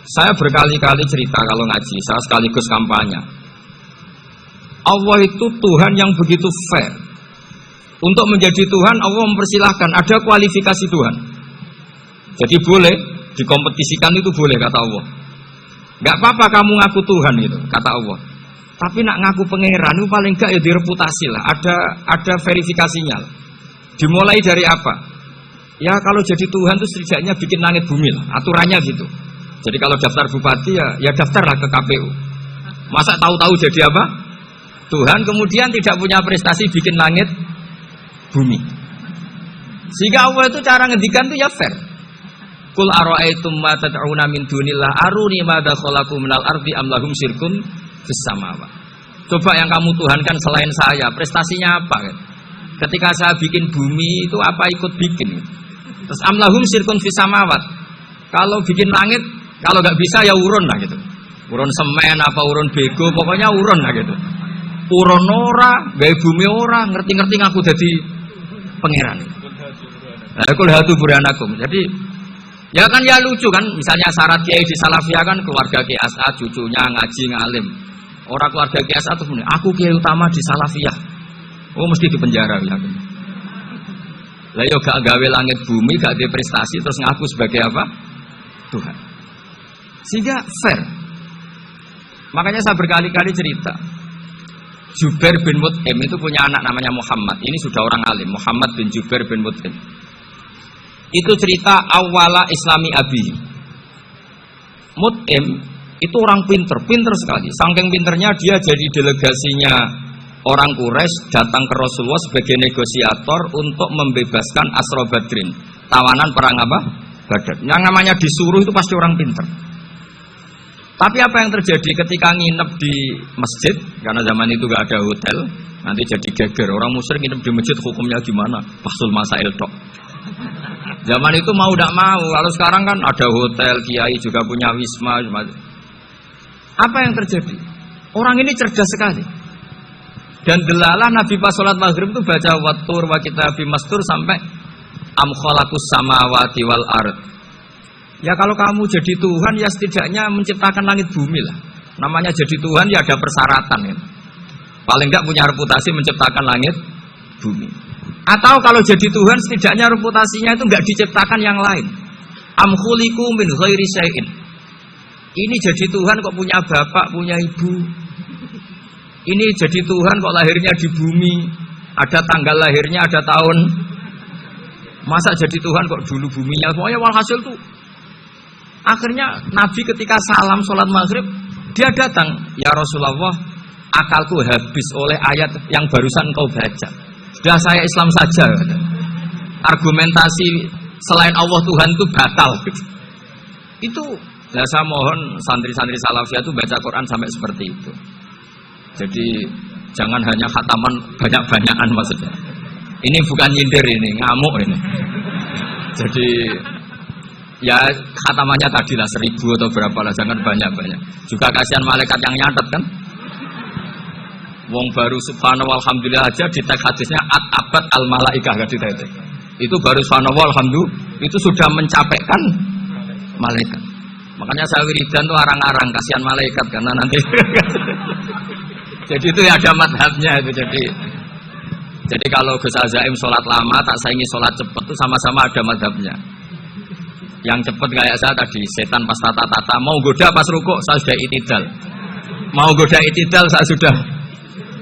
Saya berkali-kali cerita kalau ngaji, saya sekaligus kampanye. Allah itu Tuhan yang begitu fair. Untuk menjadi Tuhan, Allah mempersilahkan, ada kualifikasi Tuhan. Jadi boleh, dikompetisikan itu boleh, kata Allah. Gak apa-apa kamu ngaku Tuhan gitu, kata Allah. Tapi nak ngaku pangeran itu paling gak ya direputasi lah, ada verifikasinya. Dimulai dari apa? Ya kalau jadi Tuhan itu setidaknya bikin langit bumi lah, aturannya gitu. Jadi kalau daftar bupati ya daftarlah ke KPU. Masa tahu-tahu jadi apa? Tuhan kemudian tidak punya prestasi bikin langit bumi. Sehingga Allah itu cara ngendikan itu ya fair. Qul ara'aytum ma tad'una min dunillah aruni madza khalaqu minal ardi am lahum syirkun fis samawati. Coba yang kamu tuhankan selain saya, prestasinya apa kan? Ketika saya bikin bumi itu apa ikut bikin? Terus am lahum syirkun fis samawati. Kalau bikin langit, kalau nggak bisa ya urun lah gitu. Urun semen apa urun bego, pokoknya urun lah gitu. Urun ora, gawe bumi ora, ngerti-ngerti ngaku dadi pangeran. Nah, kul hatu burhanakum. Jadi ya kan ya lucu kan, misalnya syarat kiai di Salafiyah kan keluarga Kiai As'ad, cucunya ngaji ngalim. Orang keluarga Kiai As'ad tuh aku kiai utama di Salafiyah. Oh mesti di penjara ya. Lah yo gak gawe langit bumi, gak ada prestasi terus ngaku sebagai apa? Tuhan. Sehingga fair. Makanya saya berkali-kali cerita. Jubair bin Mut'im itu punya anak namanya Muhammad. Ini sudah orang alim, Muhammad bin Jubair bin Mut'im. Itu cerita awala Islami Abi. Mut'im itu orang pinter sekali. Saking pinternya dia jadi delegasinya orang Quraisy datang ke Rasulullah sebagai negosiator untuk membebaskan Asra Badrin, tawanan perang apa? Badar. Yang namanya disuruh itu pasti orang pinter. Tapi apa yang terjadi ketika nginep di masjid? Karena zaman itu gak ada hotel, nanti jadi geger. Orang musyrik nginep di masjid hukumnya gimana? Fasul masail tok. Zaman itu mau tidak mau. Kalau sekarang kan ada hotel, kiai juga punya wisma. Apa yang terjadi? Orang ini cerdas sekali. Dan delalah Nabi pas sholat maghrib itu baca wattur wa kitabim mastur sampai am khalaqus samawati wal ard. Ya kalau kamu jadi Tuhan ya setidaknya menciptakan langit bumi lah. Namanya jadi Tuhan ya ada persyaratan ya. Paling enggak punya reputasi menciptakan langit bumi. Atau kalau jadi Tuhan setidaknya reputasinya itu enggak diciptakan yang lain. Am khuliqu min ghairi syai'in. Ini jadi Tuhan kok punya bapak, punya ibu. Ini jadi Tuhan kok lahirnya di bumi, ada tanggal lahirnya, ada tahun. Masa jadi Tuhan kok dulu buminya? Pokoknya walhasil tuh. Akhirnya Nabi ketika salam sholat maghrib, dia datang, ya Rasulullah, akalku habis oleh ayat yang barusan kau baca. Sudah saya Islam saja. Argumentasi selain Allah Tuhan itu batal. Itu, ya saya mohon santri-santri Salafiyah itu baca Quran sampai seperti itu. Jadi jangan hanya khataman banyak-banyakan maksudnya. Ini bukan nyindir ini, ngamuk ini. Jadi ya khatamannya tadi lah 1000 atau berapa lah, jangan banyak-banyak. Juga kasihan malaikat yang nyatet kan. Wong baru subhanallah alhamdulillah aja di teks hadisnya at-abad al-malaikah gak ditete. Itu baru subhanallah alhamdulillah itu sudah mencapaikan malaikat. Makanya saya wiridan tuh arang-arang kasihan malaikat karena nanti jadi itu ya ada madhabnya itu. Jadi kalau Gus Azaim sholat lama tak saingi sholat cepat itu sama-sama ada madhabnya. Yang cepat kayak saya tadi setan pas tata-tata mau goda pas rukuk saya sudah itidal, mau goda itidal saya sudah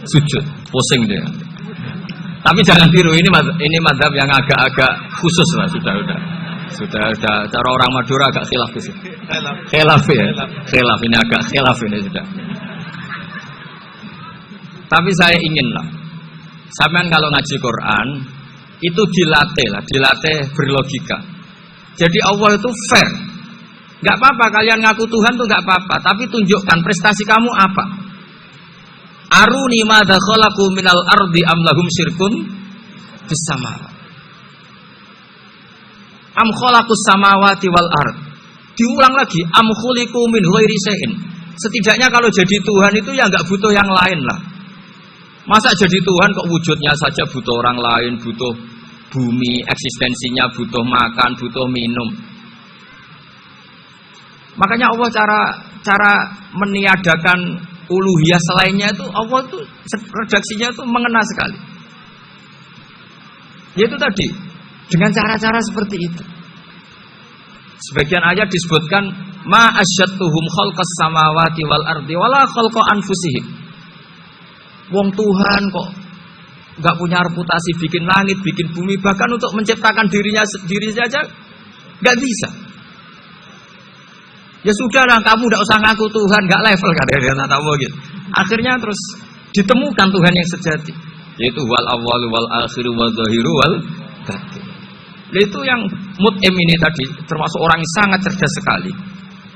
sujud, pusing dia. Tapi jangan tiru, ini madhab yang agak-agak khusus lah, sudah cara orang Madura agak khilaf sih. Khilaf ya, khilaf ini agak khilaf ini sudah. Tapi saya inginlah, sampean kalau ngaji Quran itu dilatih berlogika. Jadi Allah itu fair. Gak apa-apa kalian ngaku Tuhan tuh gak apa-apa, tapi tunjukkan prestasi kamu apa. Aruni madza khalaqu minal ardi am lahum syirkun fis samawati. Am khalaqus samawati wal ard. Diulang lagi, am khuliqu min ghairi syai'in. Setidaknya kalau jadi Tuhan itu ya enggak butuh yang lain lah. Masa jadi Tuhan kok wujudnya saja butuh orang lain, butuh bumi, eksistensinya butuh makan, butuh minum. Makanya Allah cara meniadakan uluhiyah selainnya itu Allah itu redaksinya itu mengena sekali. Yaitu tadi dengan cara-cara seperti itu. Sebagian ayat disebutkan ma asyattuhum khalqas samawati wal ardi wala khalqa anfusihim. Wong Tuhan kok enggak punya reputasi bikin langit, bikin bumi, bahkan untuk menciptakan dirinya sendiri saja enggak bisa. Ya sudahlah, kamu enggak usah ngaku Tuhan, enggak level kadang-kadang tahu gitu. Akhirnya terus ditemukan Tuhan yang sejati, yaitu wal awwalu wal akhiru wal zahiru wal batin. Itu yang mut'im ini tadi termasuk orang yang sangat cerdas sekali.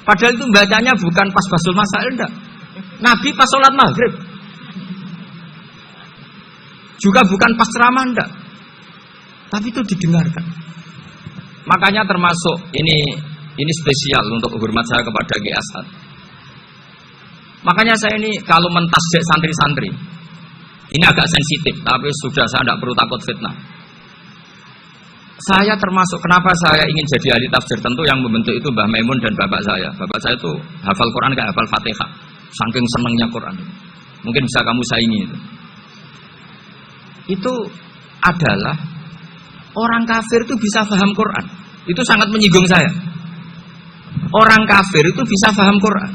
Padahal itu bacanya bukan pas basul masail, enggak. Nabi pas sholat maghrib. Juga bukan pas ceramah, enggak. Tapi itu didengarkan. Makanya termasuk ini spesial untuk hormat saya kepada Ki As'ad. Makanya saya ini kalau mentasjek santri-santri, ini agak sensitif, tapi sudah saya tidak perlu takut fitnah. Saya termasuk kenapa saya ingin jadi ahli tafsir, tentu yang membentuk itu Mbah Maimun dan bapak saya. Bapak saya itu hafal Quran kayak hafal Fatihah, saking senangnya Quran. Mungkin bisa kamu saingi itu. Itu adalah orang kafir itu bisa paham Quran. Itu sangat menyinggung saya. Orang kafir itu bisa paham Quran.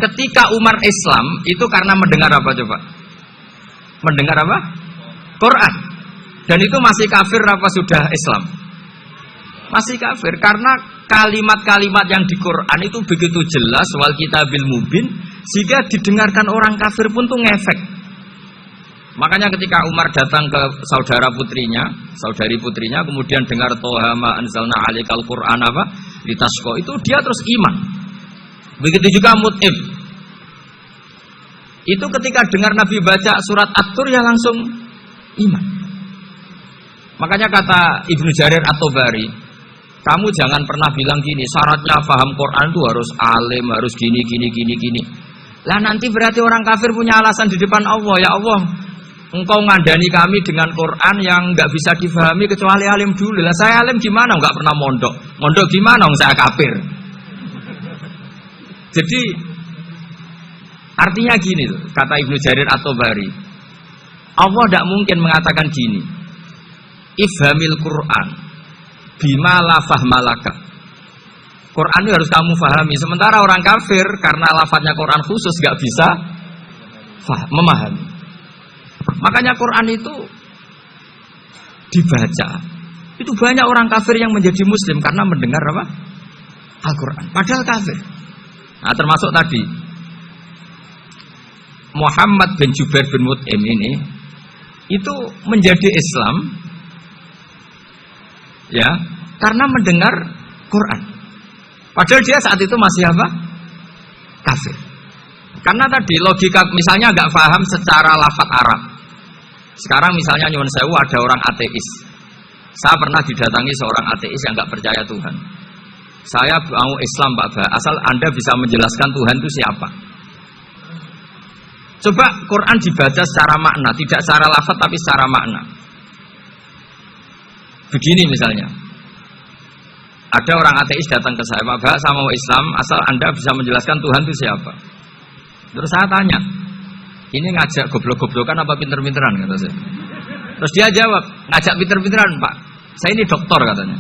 Ketika Umar Islam itu karena mendengar apa coba? Mendengar apa? Quran. Dan itu masih kafir apa sudah Islam? Masih kafir karena kalimat-kalimat yang di Quran itu begitu jelas wal kitabil mubin sehingga didengarkan orang kafir pun tuh ngefek. Makanya ketika Umar datang ke saudari putrinya, kemudian dengar Toha ma anzalna alaikal Qur'an apa? Litasqa, itu dia terus iman. Begitu juga Mut'im. Itu ketika dengar Nabi baca surat At-Tur ya langsung iman. Makanya kata Ibnu Jarir At-Tabari, kamu jangan pernah bilang gini, syaratnya paham Quran itu harus alim, harus gini. Lah nanti berarti orang kafir punya alasan di depan Allah, ya Allah, engkau ngandani kami dengan Quran yang nggak bisa difahami kecuali alim dulu. Lah saya alim gimana? Nggak pernah mondok. Mondok gimana? Saya kafir. Jadi artinya gini loh, kata Ibnu Jarir At-Tabari, Allah tidak mungkin mengatakan gini, ifhamil Quran bima la fahmalaka. Quran itu harus kamu fahami. Sementara orang kafir karena lafadznya Quran khusus nggak bisa memahami. Makanya Quran itu dibaca. Itu banyak orang kafir yang menjadi muslim karena mendengar apa? Al-Quran. Padahal kafir. Nah termasuk tadi Muhammad bin Jubair bin Mut'im ini itu menjadi Islam ya karena mendengar Quran. Padahal dia saat itu masih apa? Kafir. Karena tadi logika misalnya nggak paham secara lafaz Arab. Sekarang misalnya nyuwun sewu ada orang ateis. Saya pernah didatangi seorang ateis yang nggak percaya Tuhan. Saya mau Islam Pak Ba, asal Anda bisa menjelaskan Tuhan itu siapa. Coba Quran dibaca secara makna, tidak secara lafaz tapi secara makna. Begini misalnya, ada orang ateis datang ke saya, Pak Ba, saya mau Islam, asal Anda bisa menjelaskan Tuhan itu siapa. Terus saya tanya, ini ngajak goblok-goblokan apa pinter-pinteran, kata saya. Terus dia jawab, ngajak pinter-pinteran Pak, saya ini doktor katanya.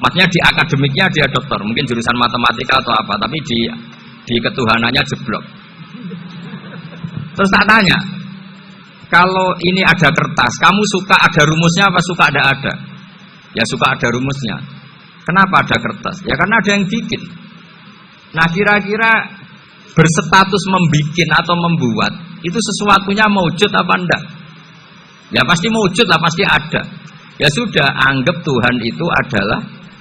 Maksudnya di akademiknya dia doktor, mungkin jurusan matematika atau apa, tapi di ketuhanannya jeblok. Terus tak tanya, kalau ini ada kertas, kamu suka ada rumusnya apa suka ada? Ya suka ada rumusnya. Kenapa ada kertas? Ya karena ada yang bikin. Nah kira-kira berstatus membikin atau membuat itu sesuatunya maujud apa enggak? Ya pasti maujud lah, pasti ada. Ya sudah, anggap Tuhan itu adalah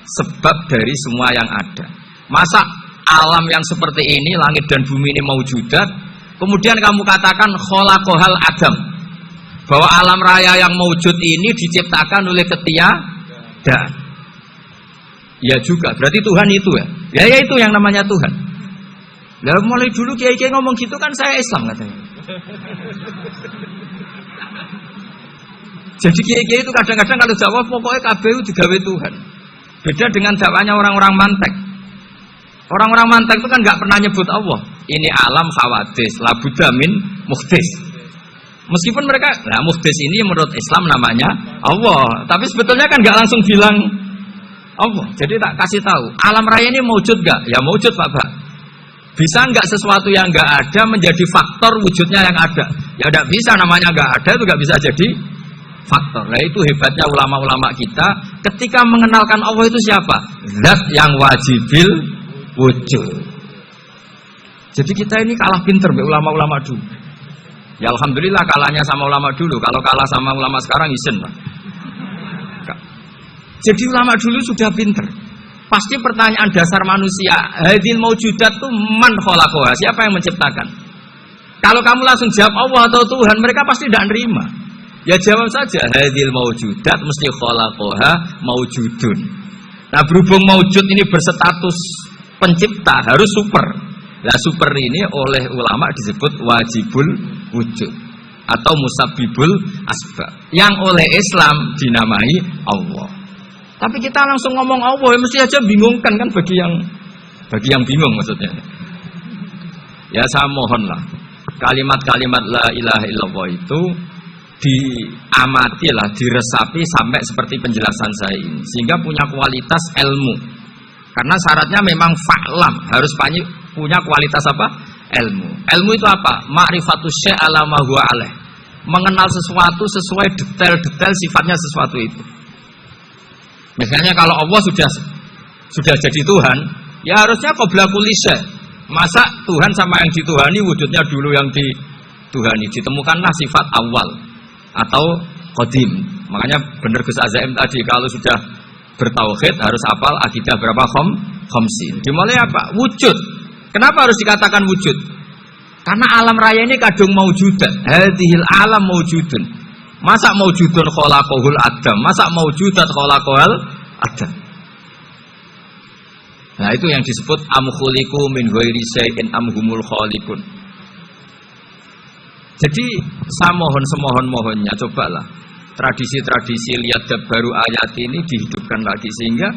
sebab dari semua yang ada. Masa alam yang seperti ini, langit dan bumi ini maujudat, kemudian kamu katakan kholaqohal adam, bahwa alam raya yang maujud ini diciptakan oleh ketiadaan. Ya juga, berarti Tuhan itu ya. Ya itu yang namanya Tuhan. Lah mulai dulu kiai-kiai ngomong gitu kan saya Islam katanya. Jadi kiai-kiai itu kadang-kadang kalau jawab pokoknya kabeh digawe Tuhan. Beda dengan dakwanya orang-orang mantek. Orang-orang mantek itu kan nggak pernah nyebut Allah. Ini alam hawadis, labudamin muhdis. Meskipun mereka, nah muhdis ini menurut Islam namanya Allah, tapi sebetulnya kan nggak langsung bilang Allah. Jadi tak kasih tahu, alam raya ini mewujud nggak? Ya mewujud Pak. Bisa nggak sesuatu yang nggak ada menjadi faktor wujudnya yang ada? Ya tidak bisa, namanya nggak ada itu nggak bisa jadi faktor. Nah itu hebatnya ulama-ulama kita ketika mengenalkan Allah itu siapa? Zat yang wajibil wujud. Jadi kita ini kalah pinter be ulama-ulama dulu. Ya alhamdulillah kalahnya sama ulama dulu. Kalau kalah sama ulama sekarang isen lah. Jadi ulama dulu sudah pinter. Pasti pertanyaan dasar manusia, hadil maujudat itu man khalaqaha, siapa yang menciptakan? Kalau kamu langsung jawab Allah atau Tuhan, mereka pasti tidak nerima. Ya jawab saja, hadil maujudat mesti khalaqaha maujudun. Nah berhubung maujud ini berstatus pencipta, harus super. Nah super ini oleh ulama disebut wajibul wujud atau musabbibul asbab, yang oleh Islam dinamai Allah. Tapi kita langsung ngomong Allah, mesti aja bingungkan kan bagi yang bingung maksudnya. Ya saya mohonlah kalimat-kalimat la ilaha illallah itu diamatilah, diresapi sampai seperti penjelasan saya ini, sehingga punya kualitas ilmu. Karena syaratnya memang fa'lam, harus punya kualitas apa? Ilmu. Ilmu itu apa? Ma'rifatus syai' ala ma huwa alaih. Mengenal sesuatu sesuai detail-detail sifatnya sesuatu itu. Misalnya kalau Allah sudah jadi Tuhan, ya harusnya qabla kulli syai'. Masa Tuhan sama yang dituhani wujudnya dulu yang dituhani? Ditemukanlah sifat awal atau qadim. Makanya benar Gus Azaim tadi, kalau sudah bertauhid harus hafal akidah berapa khamsin. Dimulai apa? Wujud. Kenapa harus dikatakan wujud? Karena alam raya ini kadung maujudan. Hadhil alam maujudun. Masa maujudun khalaqahul adam, masa maujudat khalaqahul adam. Nah itu yang disebut am khuliqu min ghairi syai'in am humul khaliqun. Jadi saya semohon-mohonnya cobalah tradisi-tradisi lihat baru ayat ini dihidupkan lagi, sehingga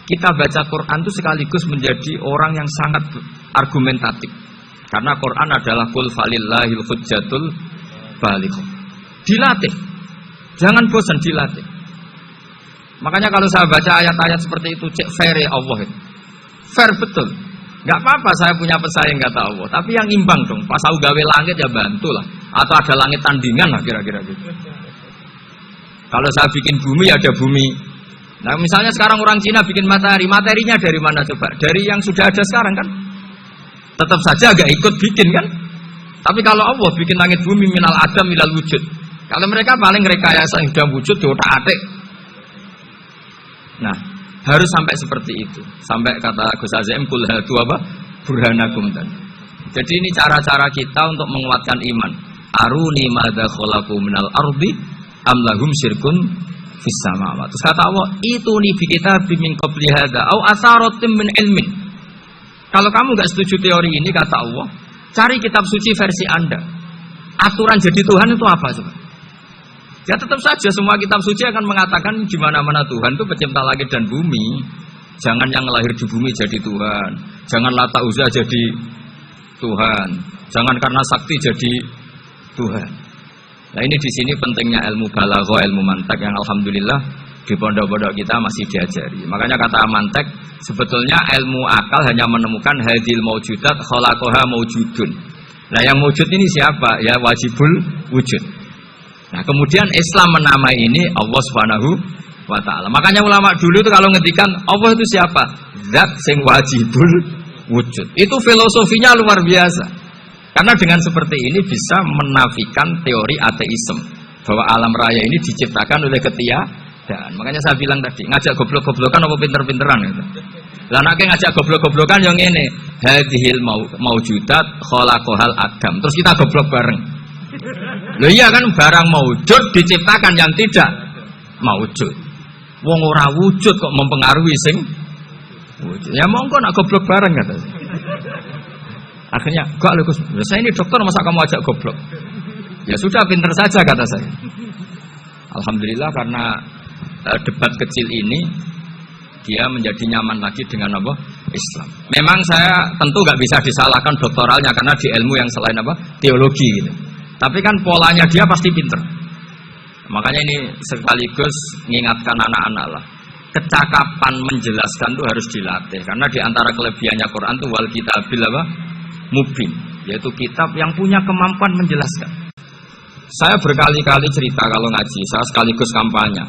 kita baca Quran itu sekaligus menjadi orang yang sangat argumentatif. Karena Quran adalah qul falillahil hujjatul balighah. Dilatih. Jangan bosan dilatih. Makanya kalau saya baca ayat-ayat seperti itu, cek fair ya Allah itu. Fair betul. Gak apa-apa saya punya pesaing kata Allah, tapi yang imbang dong. Pas aku gawe langit ya bantulah. Atau ada langit tandingan lah kira-kira gitu. Kalau saya bikin bumi ya ada bumi. Nah misalnya sekarang orang Cina bikin matahari, materinya dari mana coba? Dari yang sudah ada sekarang kan? Tetap saja agak ikut bikin kan? Tapi kalau Allah bikin langit bumi minal adam minal wujud. Kalau mereka paling rekayasa yang sudah wujud diotak-atik. Nah, harus sampai seperti itu. Sampai kata Gus Azim kul hadu apa? Burhanakum tadi. Jadi ini cara-cara kita untuk menguatkan iman. Aruni madza khalaqu minal ardi am lahum syirkun fis samawati. Terus kata Allah, itu nih bi kitabim min qabli hadza au asaratim min ilmin. Kalau kamu enggak setuju teori ini kata Allah, cari kitab suci versi Anda. Aturan jadi Tuhan itu apa coba? Ya tetap saja semua kitab suci akan mengatakan di mana-mana Tuhan itu pencipta langit dan bumi. Jangan yang lahir di bumi jadi Tuhan. Jangan Lata Uzza jadi Tuhan. Jangan karena sakti jadi Tuhan. Nah ini di sini pentingnya ilmu balaghah, ilmu mantek yang alhamdulillah di pondok-pondok kita masih diajari. Makanya kata mantek sebetulnya ilmu akal hanya menemukan hadil maujudat khalaqaha maujudun. Nah yang wujud ini siapa? Ya wajibul wujud. Nah kemudian Islam menamai ini Allah Subhanahu wa ta'ala. Makanya ulama dulu itu kalau ngetikan Allah itu siapa? Zat sing wajibul wujud. Itu filosofinya luar biasa. Karena dengan seperti ini bisa menafikan teori ateisme bahwa alam raya ini diciptakan oleh ketiadaan. Makanya saya bilang tadi, ngajak goblok-goblokan apa pinter-pinteran gitu. Lah nek ngajak goblok-goblokan yang ini, hadhil maujudat khalaqahal adam. Terus kita goblok bareng. Loh iya kan barang maujud diciptakan yang tidak maujud. Wong ora wujud kok mempengaruhi sing wujud. Ya monggo nak goblok bareng kata. Akhirnya, enggak lho Gus. Saya ini dokter masa kamu ajak goblok. Ya sudah pinter saja kata saya. Alhamdulillah karena debat kecil ini dia menjadi nyaman lagi dengan apa? Islam. Memang saya tentu nggak bisa disalahkan doktoralnya karena di ilmu yang selain apa? Teologi gitu. Tapi kan polanya dia pasti pinter. Makanya ini sekaligus mengingatkan anak-anak lah. Kecakapan menjelaskan itu harus dilatih karena di antara kelebihannya Quran itu wal kitabil apa? Mubin, yaitu kitab yang punya kemampuan menjelaskan. Saya berkali-kali cerita kalau ngaji, saya sekaligus kampanye.